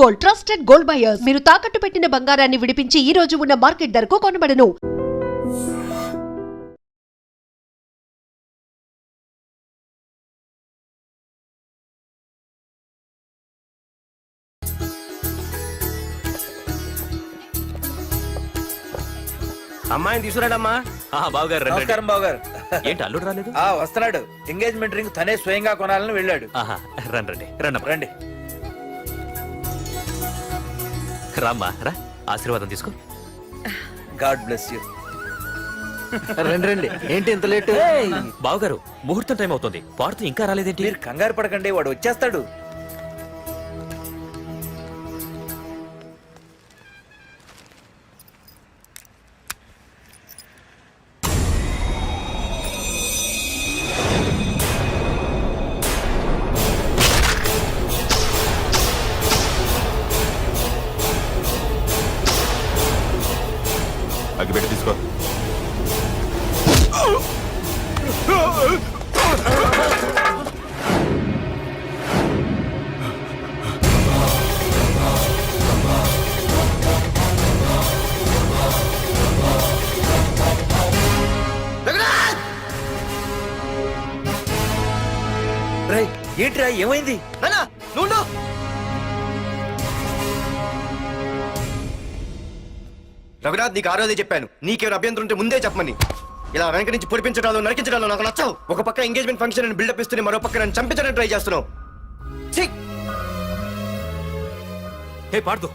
Gold, trusted gold buyers. మీరు తాకట్టు పెట్టిన బంగారాన్ని విడిపించి ఈ రోజు ఉన్న మార్కెట్ ధరకు కొనబడను. అమ్మాయిని తీసుకురాడమ్మా. బావగారు నమస్కారం బావగారు. ఏంటి అల్లుడు రాలేదు? వస్తున్నాడు. ఎంగేజ్మెంట్ రింగ్ తనే స్వయంగా కొనాలని వెళ్ళాడు. రండి రండి రండి. రామ్మా రా, ఆశీర్వాదం తీసుకో. God bless you. రండి రండి. ఏంటి ఇంత లేట్? బావగారు ముహూర్తం టైం అవుతుంది, పాడుతూ ఇంకా రాలేదేంటి? మీరు కంగారు పడకండి, వాడు వచ్చేస్తాడు. అగ్గిపెట్టి తీసుకో. ఏంట్రా ఏమైంది? రఘునాథ్, నీకు ఆ రోజే చెప్పాను, నీకేమైనా అభ్యంతరం ఉంటే ముందే చెప్పమని. ఇలా వెనక నుంచి పొడిపించడాలు నరికించడాలు నాకు నచ్చవు. ఒక పక్క ఎంగేజ్మెంట్ ఫంక్షన్ అని బిల్డప్ ఇస్తూనే మరో పక్క నన్ను చంపించడానికి ట్రై చేస్తున్నావు. హే పాడుతూ,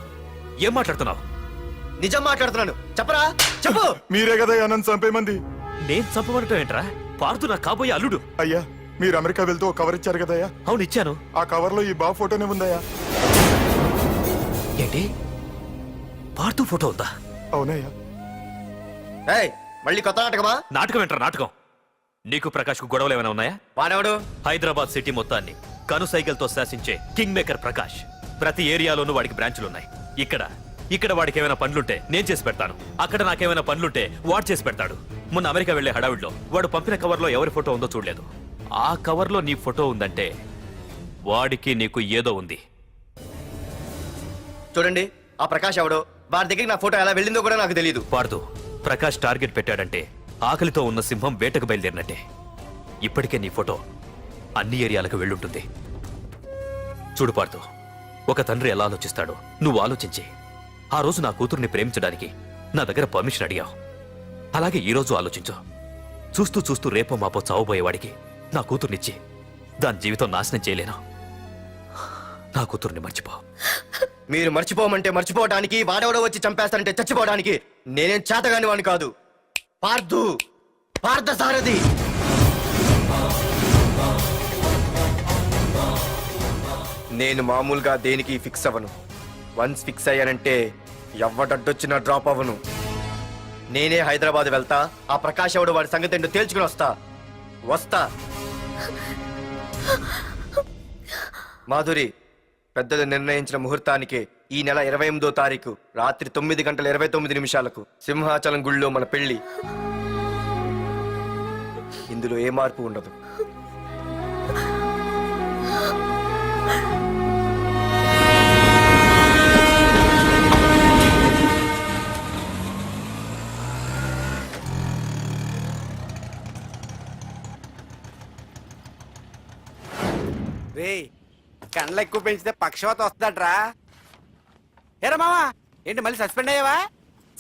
ఏం మాట్లాడుతున్నావు? నిజం మాట్లాడుతున్నాను, చెప్పరా చెప్పు. మీరే కదా నన్ను చంపేమంది. నేను చంపబడటం ఏంట్రా? పాడుతూ నాకు కాబోయే అల్లుడు. అయ్యా, మీరు అమెరికా వెళ్తూ ఒక కవర్ ఇచ్చారు కదయ్యా. అవును ఇచ్చాను. ఆ కవర్ లో ఈ బాబు ఫోటోనే ఉందయ్యా. ఏంటి, పాడుతూ ఫోటో ఉందా? అవునయ్యా. మళ్ళీ కొత్త నాటకమా? నాటకం ఏంట్రా నాటకం? నీకు ప్రకాష్ కు గొడవలు ఏమైనా ఉన్నాయా? వాడెవడు? హైదరాబాద్ సిటీ మొత్తాన్ని కను సైకిల్తో శాసించే కింగ్ మేకర్ ప్రకాష్. ప్రతి ఏరియాలోనూ వాడికి బ్రాంచులున్నాయి. ఇక్కడ వాడికి ఏమైనా పనులుంటే నేను చేసి పెడతాను, అక్కడ నాకేమైనా పనులుంటే వాడు చేసి పెడతాడు. మొన్న అమెరికా వెళ్లే హడావిడిలో వాడు పంపిన కవర్లో ఎవరి ఫోటో ఉందో చూడలేదు. ఆ కవర్లో నీ ఫోటో ఉందంటే వాడికి నీకు ఏదో ఉంది. చూడండి, ఆ ప్రకాష్ ఎవడో, వాడి దగ్గరికి నా ఫోటో ఎలా వెళ్ళిందో కూడా నాకు తెలియదు. పార్దు, ప్రకాష్ టార్గెట్ పెట్టాడంటే ఆకలితో ఉన్న సింహం వేటకు బయలుదేరినట్టే. ఇప్పటికే నీ ఫోటో అన్ని ఏరియాలకు వెళ్ళుంటుంది. చూడు పార్దు, ఒక తండ్రి ఎలా ఆలోచిస్తాడో నువ్వు ఆలోచించి ఆ రోజు నా కూతుర్ని ప్రేమించడానికి నా దగ్గర పర్మిషన్ అడిగావు. అలాగే ఈ రోజు ఆలోచించు. చూస్తూ చూస్తూ రేపో మాపో చావబోయేవాడికి నా కూతుర్నిచ్చి దాని జీవితం నాశనం చేయలేను. నా కూతుర్ని మర్చిపో. మీరు మర్చిపోమంటే మర్చిపోవడానికి, వాడెవడో వచ్చి చంపేస్తానంటే చచ్చిపోవడానికి నేనేం చేతగాని వాడిని కాదు. పార్థసారథి. నేను మామూలుగా దేనికి ఫిక్స్ అవ్వను. వన్స్ ఫిక్స్ అయ్యానంటే ఎవ్వడడ్డొచ్చినా డ్రాప్ అవ్వను. నేనే హైదరాబాద్ వెళ్తా, ఆ ప్రకాష్ ఎవడు వాడి సంగతి ఏంటో తేల్చుకుని వస్తా. మాధురి, పెద్దలు నిర్ణయించిన ముహూర్తానికి ఈ నెల 28వ తారీఖు రాత్రి 9:29 సింహాచలం గుళ్ళో మన పెళ్లి. ఇందులో ఏ మార్పు ఉండదు. కండ్లు ఎక్కువ పెంచితే పక్షవాత వస్తుందట్రా. ఏరా మావా, ఏంటి మళ్ళీ సస్పెండ్ అయ్యావా?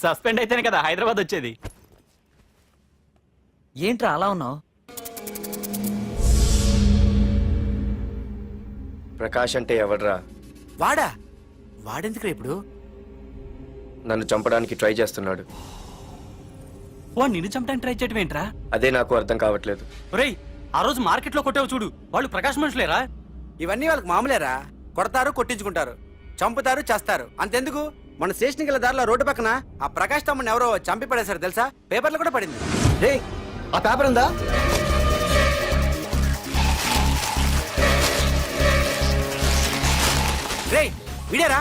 సస్పెండ్ అయితేనే కదా హైదరాబాద్ వచ్చేది. ఏంట్రా అలా ఉన్నావు? ప్రకాష్ అంటే ఎవడ్రా? వాడెందుకురా ఇప్పుడు? నన్ను చంపడానికి ట్రై చేస్తున్నాడు. వాడు నిన్ను చంపడానికి ట్రై చేయటం ఏంట్రా? అదే నాకు అర్థం కావట్లేదు. ఒరేయ్, ఆ రోజు మార్కెట్ లో కొట్టావు చూడు, వాళ్ళు ప్రకాష్ మనుషులేరా? ఇవన్నీ వాళ్ళకి మామూలేరా. కొడతారు, కొట్టించుకుంటారు, చంపుతారు, చేస్తారు. అంతెందుకు, మన స్టేషన్కి వెళ్ళే దారిలో రోడ్డు పక్కన ఆ ప్రకాష్ తమ్ముని ఎవరో చంపి పడేశారు తెలుసా? పేపర్లు కూడా పడింది. ఆ పేపర్ ఉందా? రేయ్ విడారా?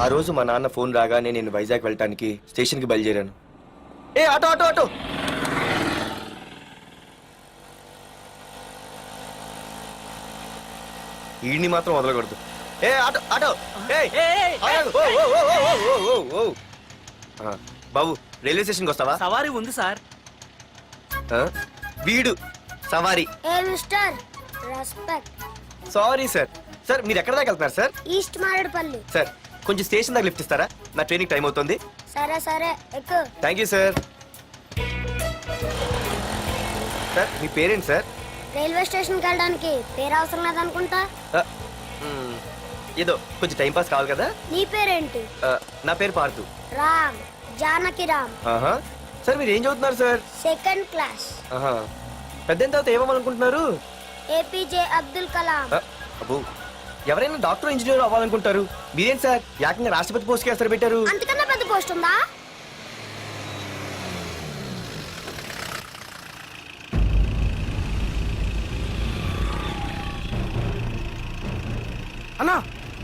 ఆ రోజు మా నాన్న ఫోన్ రాగానే నేను వైజాగ్ వెళ్ళటానికి స్టేషన్కి బయలుదేరాను. ఏ ఆటో ఆటో ఆటో! ఈడిని మాత్రం వదలకూడదు. ఏ ఆటో ఆటో! ఏయ్! ఆగు! ఓ, ఓ, ఓ, ఓ, ఓ, ఓ, ఓ, ఓ. ఆ, బాబు రైల్వే స్టేషన్కి వస్తావా? సవారీ ఉంది సార్. ఆ? వీడు సవారీ. ఏ mister respect. Sorry sir. Sir మీరు ఎక్కడ దాకా వెళ్తున్నారు సార్? ఈస్ట్ మారేడుపల్లి. సార్ కొంచెం స్టేషన్ దాకా లిఫ్ట్ ఇస్తారా? నా ట్రైనింగ్ టైం అవుతుంది. సరే సరే ఎక్కు. Thank you sir. సార్ మీ పేరేంటి సార్? రైల్వే స్టేషన్కి వెళ్ళడానికి పేరు అవసరం లేదనుకుంటా. ఆ, ఏదో కొంచెం టైం పాస్ కావాలి కదా. నీ పేరేంటి? నా పేరు పార్థు. రామ్, జానకి రామ్. ఆహా. సార్ మీరు ఏం చదువుతున్నారు సార్? Second class. ఆహా. పెద్ద తర్వాత ఏమనుకుంటున్నారు? ఏపీజే అబ్దుల్ కలాం. అబ్బో, ఎవరైనా డాక్టర్ ఇంజనీర్ అవ్వాలనుకుంటారు. మీరేం సార్ ఏకంగా రాష్ట్రపతి పోస్ట్కి ఎసరు పెట్టారు? అంతకన్నా పెద్ద పోస్ట్ ఉందా? అన్నా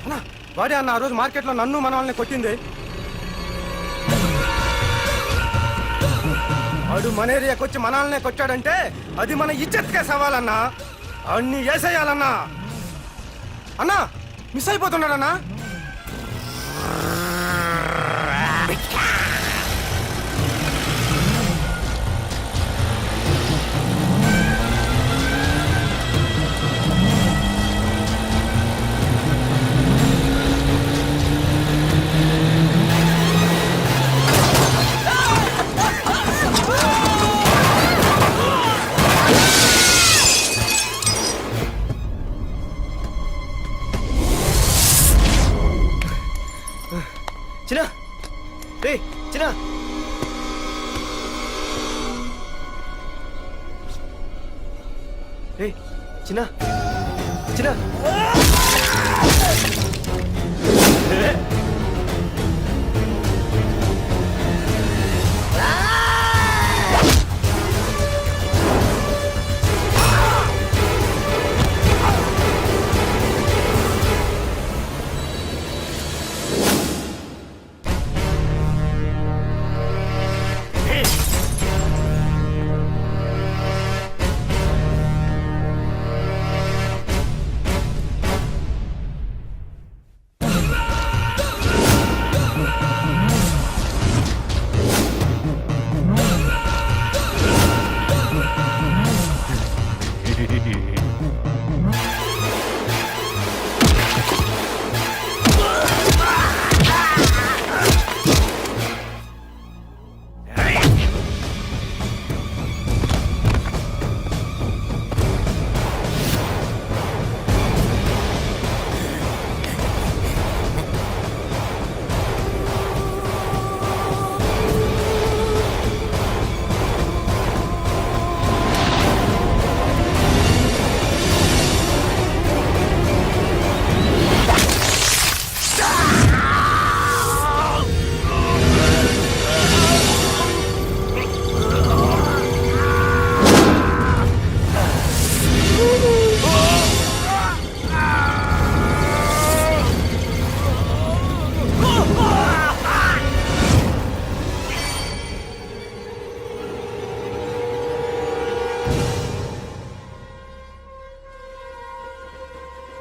అన్నా వాడే అన్న ఆ రోజు మార్కెట్లో నన్ను మన వాళ్ళని కొట్టింది. వాడు మన ఏరియాకి వచ్చి మన వాళ్ళనే కొట్టాడంటే అది మన ఇజ్జత్కే సవాలన్నా. అన్ని వేసేయాలన్నా. అన్నా మిస్ అయిపోతున్నాడన్నా. చిన్న రే చిన్న రే చిన్న చిన్న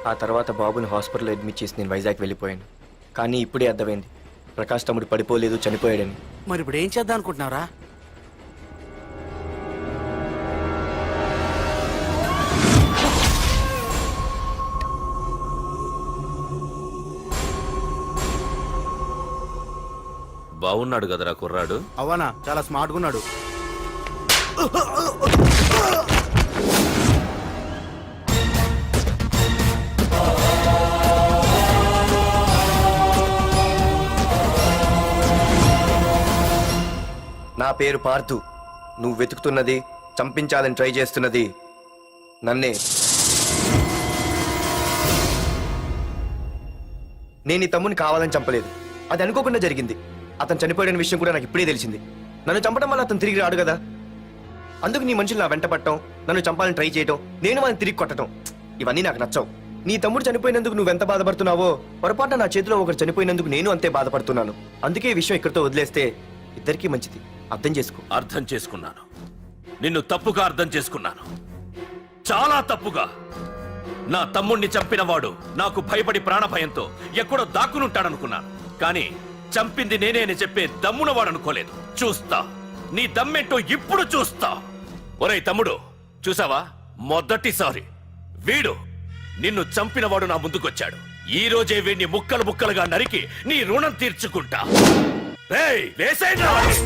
ఆ తర్వాత బాబుని హాస్పిటల్లో అడ్మిట్ చేసి నేను వైజాగ్ వెళ్ళిపోయాను. కానీ ఇప్పుడే అర్థమైంది ప్రకాష్ తమ్ముడు పడిపోలేదు, చనిపోయాడని. మరి ఇప్పుడు ఏం చేద్దాం అనుకుంటున్నారా? బాగున్నాడు కదరా కుర్రాడు. అవనా చాలా స్మార్ట్గా ఉన్నాడు. నా పేరు పార్థు. నువ్వు వెతుకుతున్నది, చంపించాలని ట్రై చేస్తున్నది నన్నే. నేను ఈ తమ్ముని కావాలని చంపలేదు, అది అనుకోకుండా జరిగింది. అతను చనిపోయిన విషయం కూడా నాకు ఇప్పుడే తెలిసింది. నన్ను చంపడం వల్ల అతను తిరిగి రాడు కదా. అందుకు నీ మనుషులు నా వెంట పట్టడం, నన్ను చంపాలని ట్రై చేయటం, నేను వాళ్ళని తిరిగి కొట్టడం, ఇవన్నీ నాకు నచ్చవు. నీ తమ్ముడు చనిపోయినందుకు నువ్వెంత బాధపడుతున్నావో పొరపాటున నా చేతిలో ఒకరు చనిపోయినందుకు నేను అంతే బాధపడుతున్నాను. అందుకే ఈ విషయం ఇక్కడితో వదిలేస్తే ఇద్దరికీ మంచిది. అర్థం చేసుకో. అర్థం చేసుకున్నాను. నిన్ను తప్పుగా అర్థం చేసుకున్నాను. చాలా తప్పుగా. నా తమ్ముణ్ణి చంపినవాడు నాకు భయపడి ప్రాణభయంతో ఎక్కడో దాక్కునుంటాడనుకున్నాను. కానీ చంపింది నేనే అని చెప్పే దమ్మునవాడు అనుకోలేదు. చూస్తా, నీ దమ్మేంటో ఇప్పుడు చూస్తా. ఒరేయ్ తమ్ముడు, చూసావా? మొదటిసారి వీడు నిన్ను చంపినవాడు నా ముందుకొచ్చాడు. ఈ రోజే వీడిని ముక్కలు ముక్కలుగా నరికి నీ రుణం తీర్చుకుంటా. రేయ్, వేసేయండి రా వాడిని.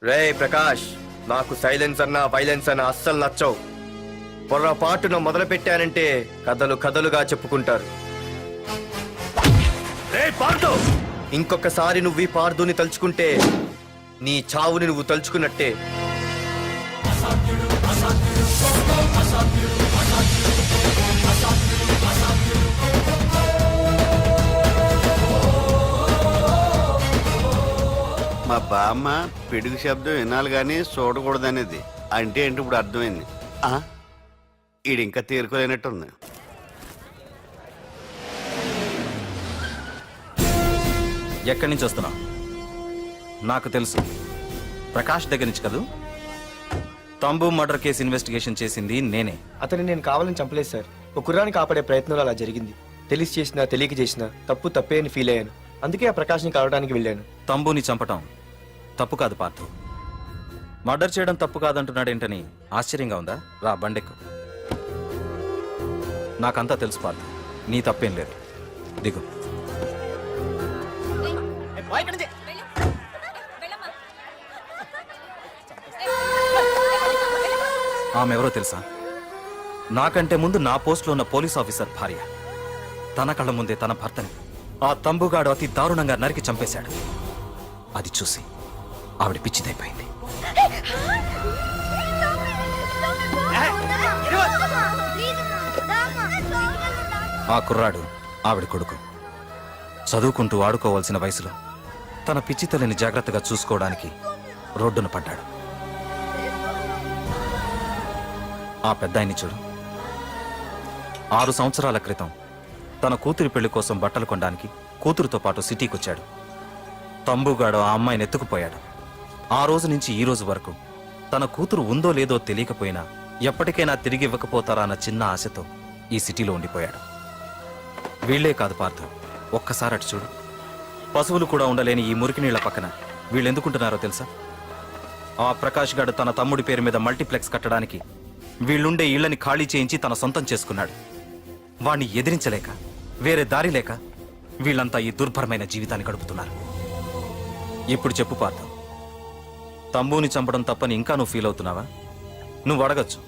రే ప్రకాష్, నాకు సైలెన్స్ అన్నా వైలెన్స్ అన్నా అస్సలు నచ్చవు. పొరపాటున మొదలు పెట్టానంటే కథలు కథలుగా చెప్పుకుంటారు. రేయ్ పార్దు, ఇంకొకసారి నువ్వు ఈ పార్దుని తలుచుకుంటే నీ చావుని నువ్వు తలుచుకున్నట్టే. మా బామ్మ పిడుగు శబ్దం వినాలి కానీ చూడకూడదనేది. అంటే ఏంటి ఇప్పుడు అర్థమైంది. ఈడు ఇంకా తేరుకోలేనట్టుంది. ఎక్కడి నుంచి వస్తున్నావు? నాకు తెలుసు, ప్రకాష్ దగ్గర నుంచి కదూ. తంబు మర్డర్ కేసు ఇన్వెస్టిగేషన్ చేసింది నేనే. అతన్ని నేను కావాలని చంపలేదు సార్. ఒక కుర్రాన్ని కాపాడే ప్రయత్నంలో అలా జరిగింది. తెలిసి చేసినా తెలియక చేసినా తప్పు తప్పే అని ఫీల్ అయ్యాను. అందుకే ఆ ప్రకాష్ని కలవడానికి వెళ్ళాను. తంబుని చంపటం తప్పు కాదు పార్థు. మర్డర్ చేయడం తప్పు కాదంటున్నాడేంటని ఆశ్చర్యంగా ఉందా? రా బండెక్కు. నాకంతా తెలుసు పార్థు, నీ తప్పేం లేదు. దిగు. ఆమె ఎవరో తెలుసా? నాకంటే ముందు నా పోస్టులో ఉన్న పోలీస్ ఆఫీసర్ భార్య. తన కళ్ళ ముందే తన భర్తని ఆ తంబుగాడు అతి దారుణంగా నరికి చంపేశాడు. అది చూసి ఆవిడ పిచ్చిదైపోయింది. ఆ కుర్రాడు ఆవిడ కొడుకు. చదువుకుంటూ ఆడుకోవాల్సిన వయసులో తన పిచ్చి తల్లిని జాగ్రత్తగా చూసుకోవడానికి రోడ్డున పడ్డాడు. ఆ పెద్దాయన్ని చూడు. 6 సంవత్సరాల క్రితం తన కూతురి పెళ్లి కోసం బట్టలు కొనడానికి కూతురుతో పాటు సిటీకి వచ్చాడు. తంబుగాడు ఆ అమ్మాయిని ఎత్తుకుపోయాడు. ఆ రోజు నుంచి ఈ రోజు వరకు తన కూతురు ఉందో లేదో తెలియకపోయినా ఎప్పటికైనా తిరిగి ఇవ్వకపోతారా అన్న చిన్న ఆశతో ఈ సిటీలో ఉండిపోయాడు. వీళ్లే కాదు పార్థ, ఒక్కసారి అటు చూడు. పశువులు కూడా ఉండలేని ఈ మురికి నీళ్ల పక్కన వీళ్ళు ఎందుకుంటున్నారో తెలుసా? ఆ ప్రకాష్ గాడు తన తమ్ముడి పేరు మీద మల్టీప్లెక్స్ కట్టడానికి వీళ్ళుండే ఇళ్లని ఖాళీ చేయించి తన సొంతం చేసుకున్నాడు. వాణ్ణి ఎదిరించలేక, వేరే దారి లేక వీళ్ళంతా ఈ దుర్భరమైన జీవితాన్ని గడుపుతున్నారు. ఇప్పుడు చెప్పు పార్థ, తంబుని చంపడం తప్పని ఇంకా నువ్వు ఫీల్ అవుతున్నావా? నువ్వు అడగచ్చు,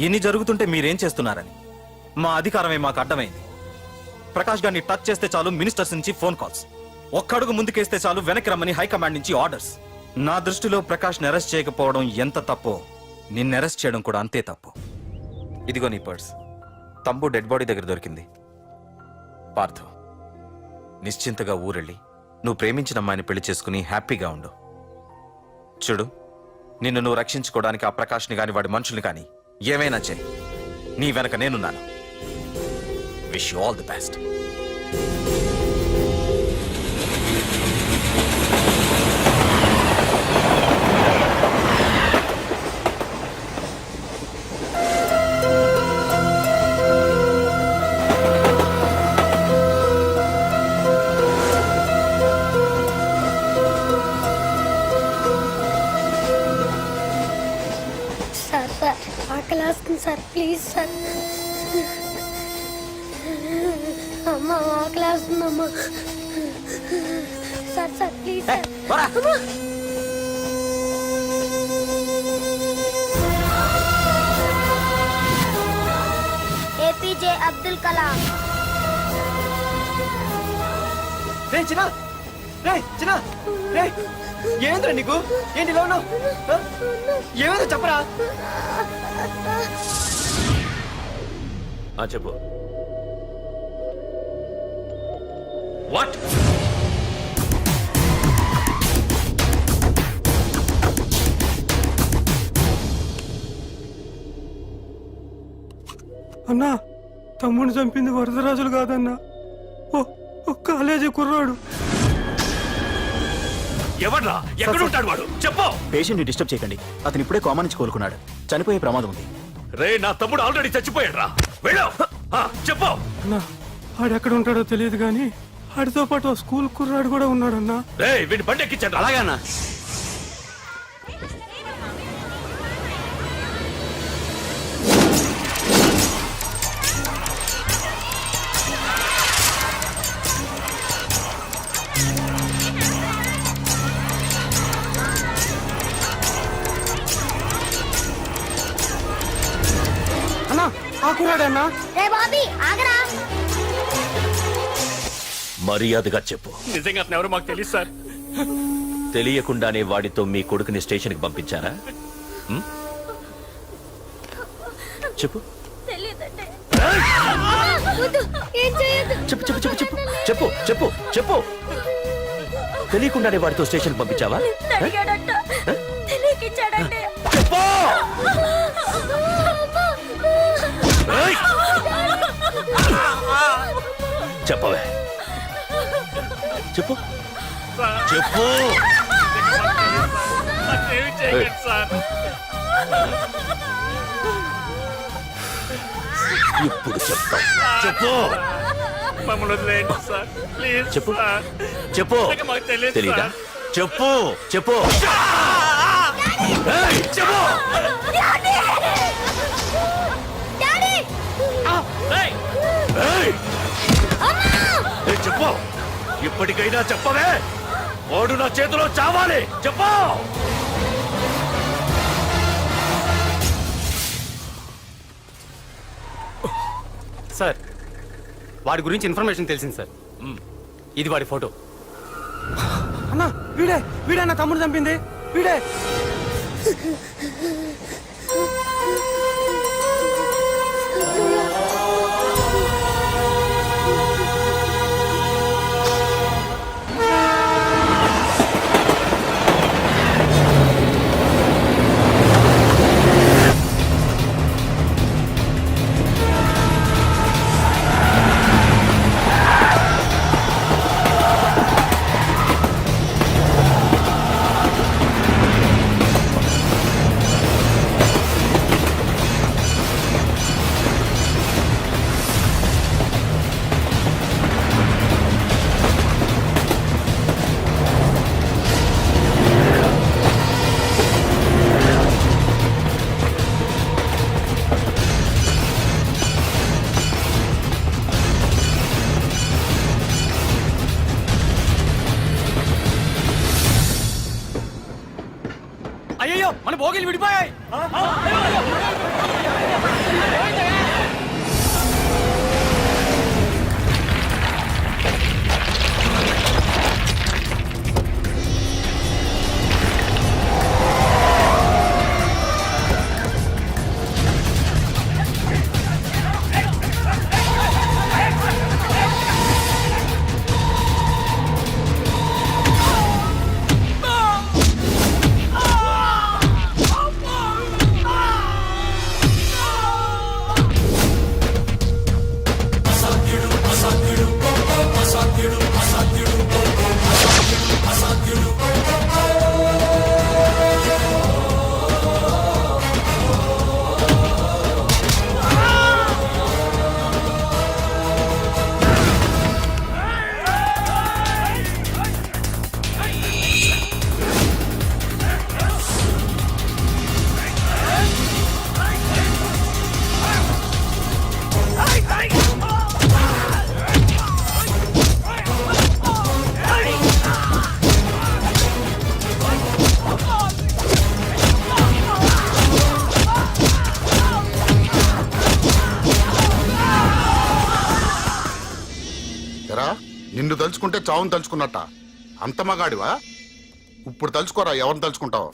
ఇన్ని జరుగుతుంటే మీరేం చేస్తున్నారని. మా అధికారమే మాకు అడ్డమైంది. ప్రకాష్ గారిని టచ్ చేస్తే చాలు మినిస్టర్స్ నుంచి ఫోన్ కాల్స్, ఒక్కడుగు ముందుకేస్తే చాలు వెనక్కి రమ్మని హైకమాండ్ నుంచి ఆర్డర్స్. నా దృష్టిలో ప్రకాష్ని అరెస్ట్ చేయకపోవడం ఎంత తప్పో నిన్ను అరెస్ట్ చేయడం కూడా అంతే తప్పు. ఇదిగో నీ పర్స్. తంబు డెడ్ బాడీ దగ్గర దొరికింది. పార్థు, నిశ్చింతగా ఊరెళ్ళి నువ్వు ప్రేమించిన అమ్మాయిని పెళ్లి చేసుకుని హ్యాపీగా ఉండు. చూడు, నిన్ను నువ్వు రక్షించుకోవడానికి ఆ ప్రకాష్ని కాని వాడి మనుషుల్ని కాని ఏమైనా చేయి. నీ వెనక నేనున్నాను. Wish you all the best. Sir ఆకలి వస్తుంది సార్, ప్లీజ్ సార్. అమ్మ ఆకలి వస్తుందమ్మా. Sir please sir. APJ Abdul Kalam. ఏంద్రా నీకు? ఏంటి ఇలా ఉన్నావు? ఏమైందో చెప్పరా? చెప్పు. వాట్? అన్నా తమ్ముడిని చంపింది వరదరాజులు కాదన్నా ఓ కాలేజీ కుర్రాడు. ఎవడ్రా? ఎక్కడుంటాడు వాడు? చెప్పు. పేషెంట్ ని డిస్టర్బ్ చేయకండి, అతను ఇప్పుడే కోమా నుంచి కోలుకున్నాడు, చనిపోయే ప్రమాదం ఉంది. రే, నా తమ్ముడు ఆల్రెడీ చచ్చిపోయాడ్రా. వెళ్ళు. చెప్పు. అన్నా ఆడెక్కడ ఉంటాడో తెలియదు కానీ ఆడితో పాటు స్కూల్ కుర్రాడు కూడా ఉన్నాడన్నా. రే, వీడి బండి ఎక్కించండి. అలాగేనా? అన్నా ఆ కుర్రాడన్నా. రే బాబీ ఆగరా. మర్యాదగా చెప్పు. నిజంగా అతను ఎవరో మాకు తెలియదు సార్. తెలియకుండానే వాడితో మీ కొడుకుని స్టేషన్కి పంపించారా? హ్మ్? చెప్పు. ఏం చేయొద్దు. చెప్పు చెప్పు చెప్పు చెప్పు చెప్పు చెప్పు చెప్పు. తెలియకుండానే వాడితో స్టేషన్కి పంపించావా? చెప్పు. ఏయ్! చెప్పవే. చెప్పు చెప్పు. ఇప్పుడు చెప్తా. చెప్పు. మమ్మల్ని వదిలేయండి సార్, ప్లీజ్. చెప్పు సార్. చెప్పు. మాకు తెలియదు తెలీదా? సార్. చెప్పు చెప్పు. ఏయ్, చెప్పు. ఏయ్! ఏయ్, చెప్పు. ఇప్పటికైనా చెప్పవే. వాడు నా చేతిలో చావాలి. చెప్పు. సార్, వాడి గురించి ఇన్ఫర్మేషన్ తెలిసింది సార్. ఇది వాడి ఫోటో. అన్నా వీడే నా తమ్ముడు చంపింది వీడే. అయ్యో, మన భోగిలు విడిపోయాయి. నిన్ను తలుచుకుంటే చావును తలుచుకున్నట్ట. అంత మగాడివా? ఇప్పుడు తలుచుకోరా, ఎవరిని తలుచుకుంటావు?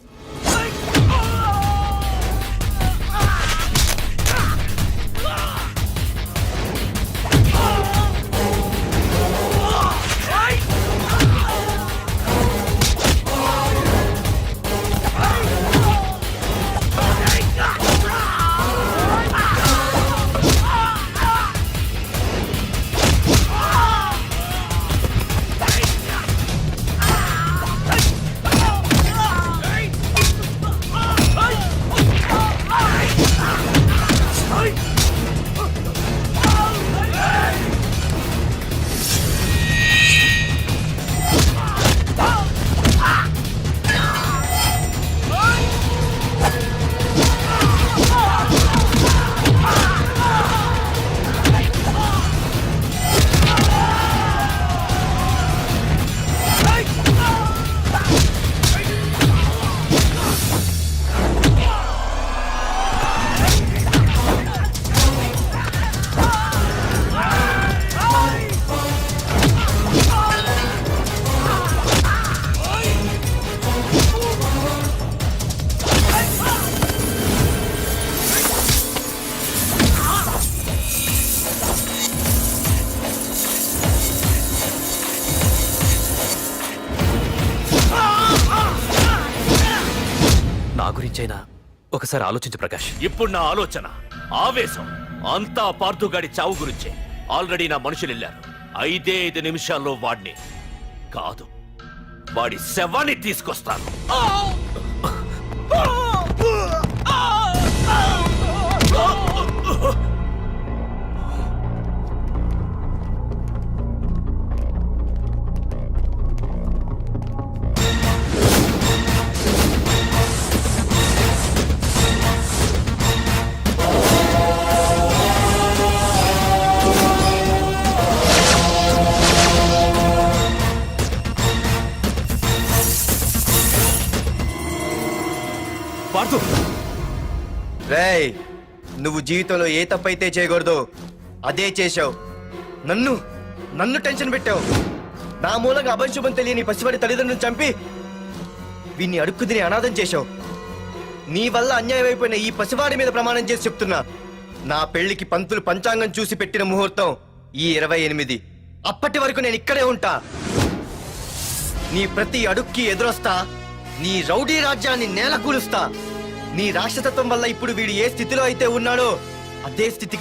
గురించైనా ఒకసారి ఆలోచించు ప్రకాష్. ఇప్పుడు నా ఆలోచన, ఆవేశం అంతా పార్థుగాడి చావు గురించే. ఆల్రెడీ నా మనుషులు వెళ్ళారు. 5 నిమిషాల్లో వాడిని కాదు, వాడి శవాన్ని తీసుకొస్తాను. పార్థు, రేయ్, నువ్వు జీవితంలో ఏ తప్పైతే చేయకూడదో అదే చేశావు. నన్ను టెన్షన్ పెట్టావు. నా మూలంగా అభంశుభం తెలియని పసివాడి తల్లిదండ్రులను చంపి వీన్ని అడుక్కు తిని అనాథం చేశావు. నీ వల్ల అన్యాయం అయిపోయిన ఈ పసివాడి మీద ప్రమాణం చేసి చెప్తున్నా, నా పెళ్లికి పంతులు పంచాంగం చూసి పెట్టిన ముహూర్తం ఈ 28. అప్పటి వరకు నేను ఇక్కడే ఉంటా. నీ ప్రతి అడుక్కి ఎదురొస్తా. నీ రౌడీ రాజ్యాన్ని నేలకూలుస్తా. నీ రాక్షసత్వం వల్ల ఇప్పుడు వీడు ఏ స్థితిలో అయితే ఉన్నాడో అదే స్థితికి